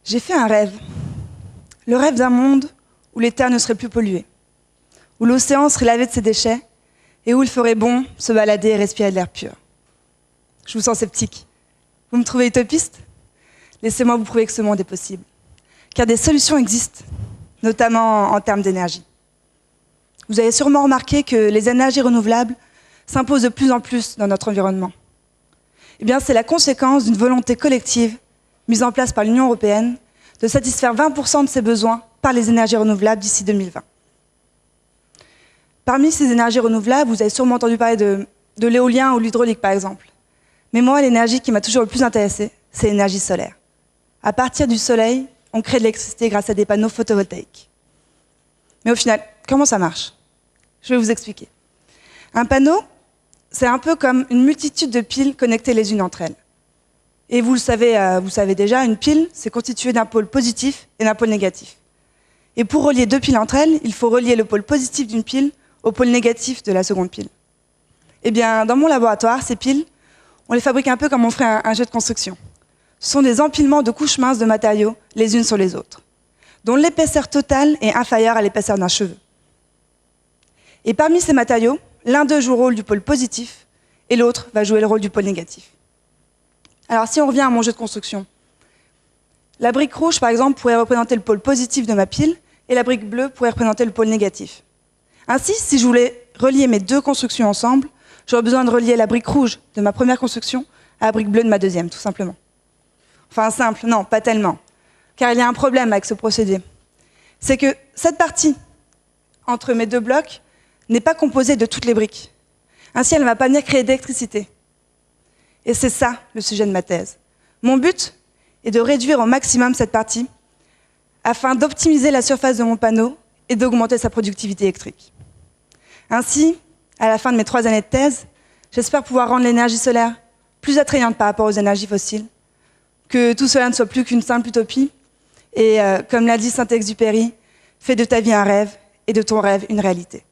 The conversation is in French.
J'ai fait un rêve. Le rêve d'un monde où les terres ne seraient plus polluées, où l'océan serait lavé de ses déchets et où il ferait bon se balader et respirer de l'air pur. Je vous sens sceptique. Vous me trouvez utopiste? Laissez-moi vous prouver que ce monde est possible. Car des solutions existent, notamment en termes d'énergie. Vous avez sûrement remarqué que les énergies renouvelables s'imposent de plus en plus dans notre environnement. Eh bien, c'est la conséquence d'une volonté collective mise en place par l'Union européenne de satisfaire 20% de ses besoins par les énergies renouvelables d'ici 2020. Parmi ces énergies renouvelables, vous avez sûrement entendu parler de l'éolien ou de l'hydraulique, par exemple. Mais moi, l'énergie qui m'a toujours le plus intéressée, c'est l'énergie solaire. À partir du soleil, on crée de l'électricité grâce à des panneaux photovoltaïques. Mais au final, comment ça marche? Je vais vous expliquer. Un panneau, c'est un peu comme une multitude de piles connectées les unes entre elles. Et vous le savez déjà, une pile, c'est constitué d'un pôle positif et d'un pôle négatif. Et pour relier deux piles entre elles, il faut relier le pôle positif d'une pile au pôle négatif de la seconde pile. Eh bien, dans mon laboratoire, ces piles, on les fabrique un peu comme on ferait un jeu de construction. Ce sont des empilements de couches minces de matériaux les unes sur les autres, dont l'épaisseur totale est inférieure à l'épaisseur d'un cheveu. Et parmi ces matériaux, l'un d'eux joue le rôle du pôle positif et l'autre va jouer le rôle du pôle négatif. Alors si on revient à mon jeu de construction, la brique rouge, par exemple, pourrait représenter le pôle positif de ma pile et la brique bleue pourrait représenter le pôle négatif. Ainsi, si je voulais relier mes deux constructions ensemble, j'aurais besoin de relier la brique rouge de ma première construction à la brique bleue de ma deuxième, tout simplement. Enfin, simple, non, pas tellement. Car il y a un problème avec ce procédé. C'est que cette partie entre mes deux blocs n'est pas composée de toutes les briques. Ainsi, elle ne va pas venir créer d'électricité. Et c'est ça le sujet de ma thèse. Mon but est de réduire au maximum cette partie afin d'optimiser la surface de mon panneau et d'augmenter sa productivité électrique. Ainsi, à la fin de mes 3 années de thèse, j'espère pouvoir rendre l'énergie solaire plus attrayante par rapport aux énergies fossiles, que tout cela ne soit plus qu'une simple utopie, et comme l'a dit Saint-Exupéry, fais de ta vie un rêve et de ton rêve une réalité.